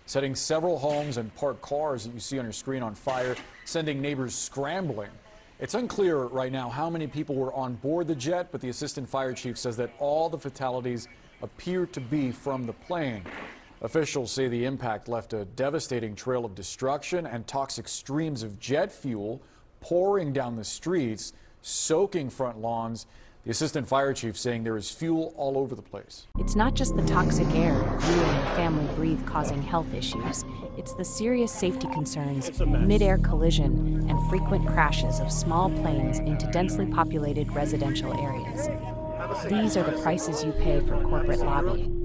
setting several homes and parked cars that you see on your screen on fire, sending neighbors scrambling. It's unclear right now how many people were on board the jet, but the assistant fire chief says that all the fatalities appear to be from the plane. Officials say the impact left a devastating trail of destruction and toxic streams of jet fuel pouring down the streets, soaking front lawns. The assistant fire chief saying there is fuel all over the place. It's not just the toxic air you and your family breathe causing health issues. It's the serious safety concerns, mid-air collision, and frequent crashes of small planes into densely populated residential areas. These are the prices you pay for corporate lobbying.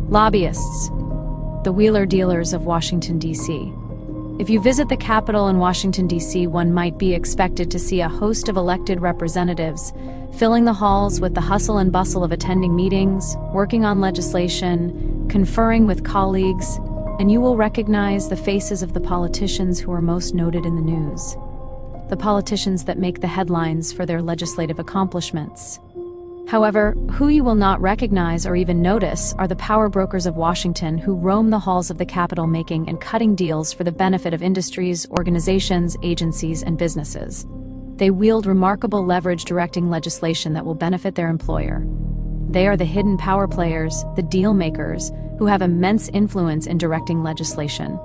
Lobbyists, the wheeler dealers of Washington, D.C. If you visit the Capitol in Washington, D.C., one might be expected to see a host of elected representatives filling the halls with the hustle and bustle of attending meetings, working on legislation, conferring with colleagues, and you will recognize the faces of the politicians who are most noted in the news. The politicians that make the headlines for their legislative accomplishments. However, who you will not recognize or even notice are the power brokers of Washington who roam the halls of the Capitol making and cutting deals for the benefit of industries, organizations, agencies, and businesses. They wield remarkable leverage directing legislation that will benefit their employer. They are the hidden power players, the deal makers, who have immense influence in directing legislation.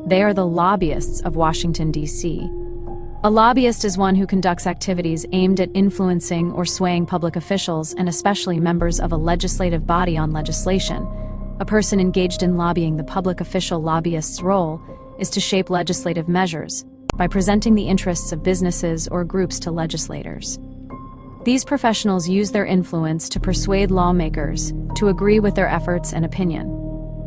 They are the lobbyists of Washington, D.C. A lobbyist is one who conducts activities aimed at influencing or swaying public officials and especially members of a legislative body on legislation. A person engaged in lobbying, the public official lobbyist's role is to shape legislative measures by presenting the interests of businesses or groups to legislators. These professionals use their influence to persuade lawmakers to agree with their efforts and opinion.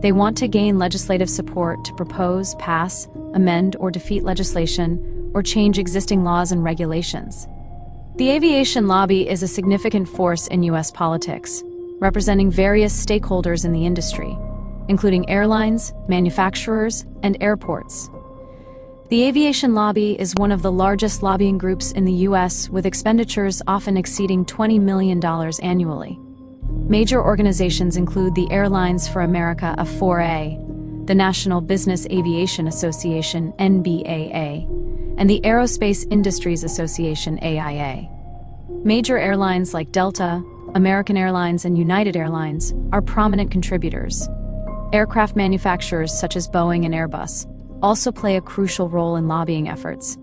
They want to gain legislative support to propose, pass, amend, or defeat legislation or change existing laws and regulations. The aviation lobby is a significant force in U.S. politics, representing various stakeholders in the industry, including airlines, manufacturers, and airports. The aviation lobby is one of the largest lobbying groups in the U.S., with expenditures often exceeding $20 million annually. Major organizations include the Airlines for America, A4A, the National Business Aviation Association, NBAA, and the Aerospace Industries Association, AIA. Major airlines like Delta, American Airlines, and United Airlines are prominent contributors. Aircraft manufacturers such as Boeing and Airbus also play a crucial role in lobbying efforts.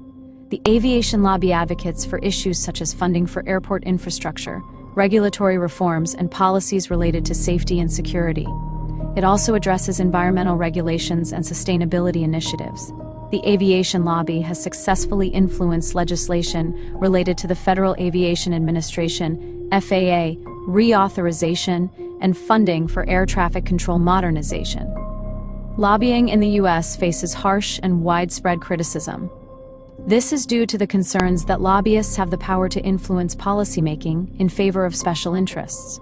The aviation lobby advocates for issues such as funding for airport infrastructure, regulatory reforms, and policies related to safety and security. It also addresses environmental regulations and sustainability initiatives. The aviation lobby has successfully influenced legislation related to the Federal Aviation Administration, FAA, reauthorization, and funding for air traffic control modernization. Lobbying in the U.S. faces harsh and widespread criticism. This is due to the concerns that lobbyists have the power to influence policymaking in favor of special interests.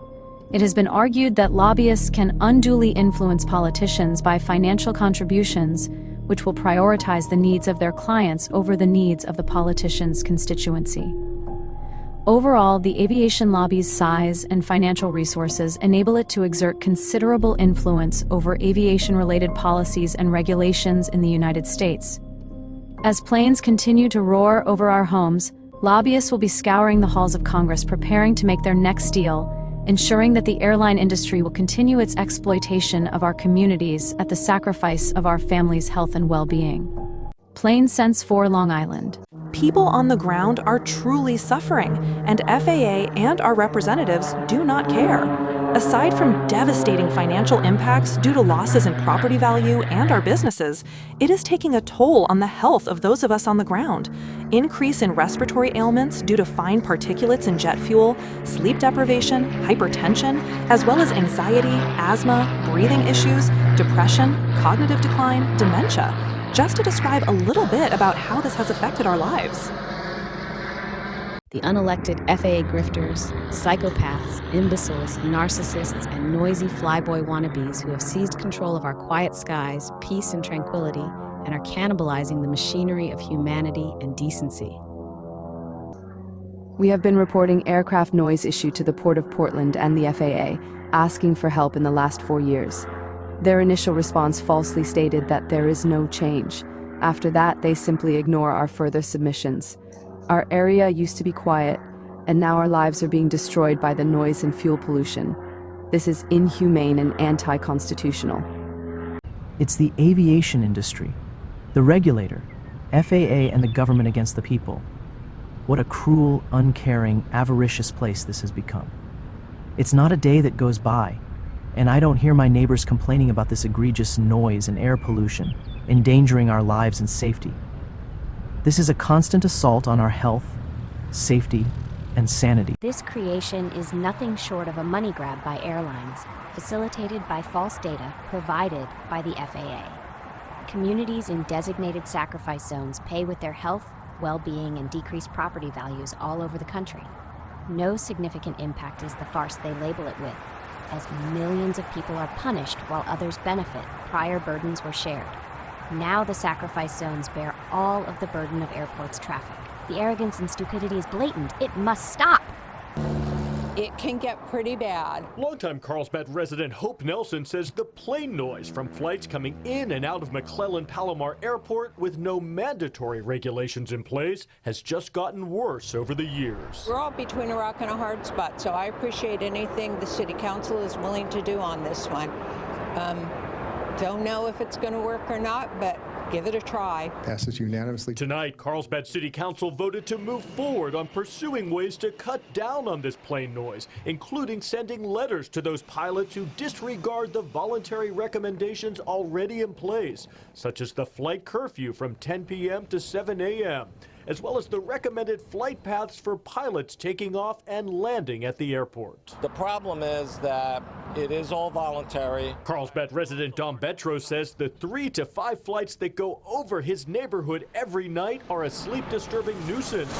It has been argued that lobbyists can unduly influence politicians by financial contributions, which will prioritize the needs of their clients over the needs of the politician's constituency. Overall, the aviation lobby's size and financial resources enable it to exert considerable influence over aviation-related policies and regulations in the United States. As planes continue to roar over our homes, lobbyists will be scouring the halls of Congress preparing to make their next deal, ensuring that the airline industry will continue its exploitation of our communities at the sacrifice of our families' health and well-being. Plane Sense for Long Island. People on the ground are truly suffering, and FAA and our representatives do not care. Aside from devastating financial impacts due to losses in property value and our businesses, it is taking a toll on the health of those of us on the ground. Increase in respiratory ailments due to fine particulates in jet fuel, sleep deprivation, hypertension, as well as anxiety, asthma, breathing issues, depression, cognitive decline, dementia, just to describe a little bit about how this has affected our lives. The unelected FAA grifters, psychopaths, imbeciles, narcissists, and noisy flyboy wannabes who have seized control of our quiet skies, peace, and tranquility, and are cannibalizing the machinery of humanity and decency. We have been reporting aircraft noise issue to the Port of Portland and the FAA, asking for help in the last 4 years. Their initial response falsely stated that there is no change. After that, they simply ignore our further submissions. Our area used to be quiet, and now our lives are being destroyed by the noise and fuel pollution. This is inhumane and anti-constitutional. It's the aviation industry, the regulator, FAA, and the government against the people. What a cruel, uncaring, avaricious place this has become. It's not a day that goes by, and I don't hear my neighbors complaining about this egregious noise and air pollution, endangering our lives and safety. This is a constant assault on our health, safety, and sanity. This creation is nothing short of a money grab by airlines, facilitated by false data provided by the FAA. Communities in designated sacrifice zones pay with their health, well-being, and decreased property values all over the country. No significant impact is the farce they label it with, as millions of people are punished while others benefit. Prior burdens were shared. Now the sacrifice zones bear all of the burden of airports' traffic. The arrogance and stupidity is blatant. It must stop. It can get pretty bad. Longtime Carlsbad resident Hope Nelson says the plane noise from flights coming in and out of McClellan-Palomar Airport with no mandatory regulations in place has just gotten worse over the years. We're all between a rock and a hard spot, so I appreciate anything the city council is willing to do on this one. Don't know if it's going to work or not, but give it a try. Passes unanimously. Tonight, Carlsbad City Council voted to move forward on pursuing ways to cut down on this plane noise, including sending letters to those pilots who disregard the voluntary recommendations already in place, such as the flight curfew from 10 p.m. to 7 a.m., as well as the recommended flight paths for pilots taking off and landing at the airport. The problem is that it is all voluntary. Carlsbad resident Don Betro says the 3 to 5 flights that go over his neighborhood every night are a sleep-disturbing nuisance.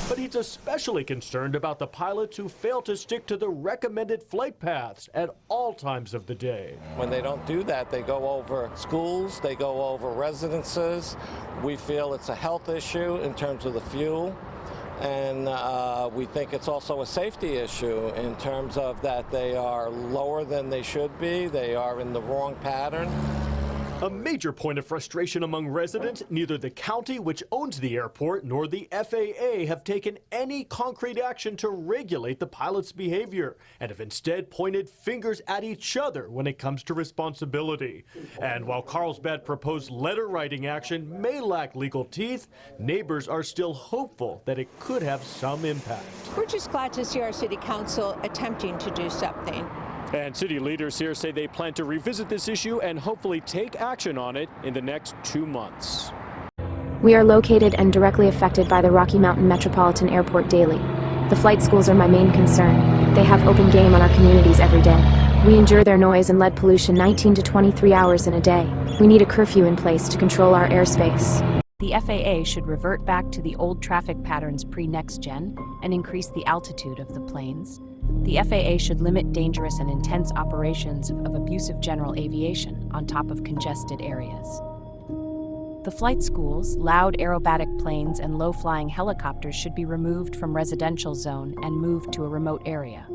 But he's especially concerned about the pilots who fail to stick to the recommended flight paths at all times of the day. When they don't do that, they go over schools, they go over residences. We feel it's a health issue in terms of the fuel. And we think it's also a safety issue in terms of that they are lower than they should be. They are in the wrong pattern. A major point of frustration among residents, neither the county, which owns the airport, nor the FAA have taken any concrete action to regulate the pilots' behavior, and have instead pointed fingers at each other when it comes to responsibility. And while Carlsbad proposed letter-writing action may lack legal teeth, neighbors are still hopeful that it could have some impact. We're just glad to see our city council attempting to do something. And city leaders here say they plan to revisit this issue and hopefully take action on it in the next 2 months. We are located and directly affected by the Rocky Mountain Metropolitan Airport daily. The flight schools are my main concern. They have open game on our communities every day. We endure their noise and lead pollution 19 to 23 hours in a day. We need a curfew in place to control our airspace. The FAA should revert back to the old traffic patterns pre-Next Gen and increase the altitude of the planes. The FAA should limit dangerous and intense operations of abusive general aviation on top of congested areas. The flight schools, loud aerobatic planes, and low-flying helicopters should be removed from residential zone and moved to a remote area.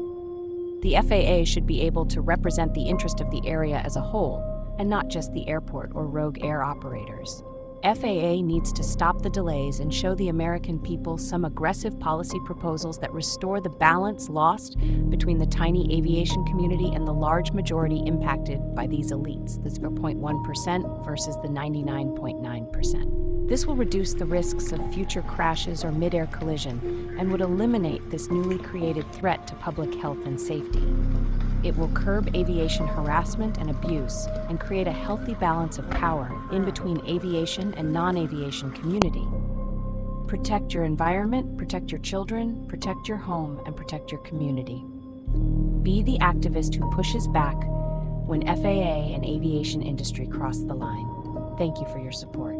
The FAA should be able to represent the interest of the area as a whole, and not just the airport or rogue air operators. FAA needs to stop the delays and show the American people some aggressive policy proposals that restore the balance lost between the tiny aviation community and the large majority impacted by these elites, the 0.1% versus the 99.9%. This will reduce the risks of future crashes or mid-air collision and would eliminate this newly created threat to public health and safety. It will curb aviation harassment and abuse and create a healthy balance of power in between aviation and non-aviation community. Protect your environment, protect your children, protect your home, and protect your community. Be the activist who pushes back when FAA and aviation industry cross the line. Thank you for your support.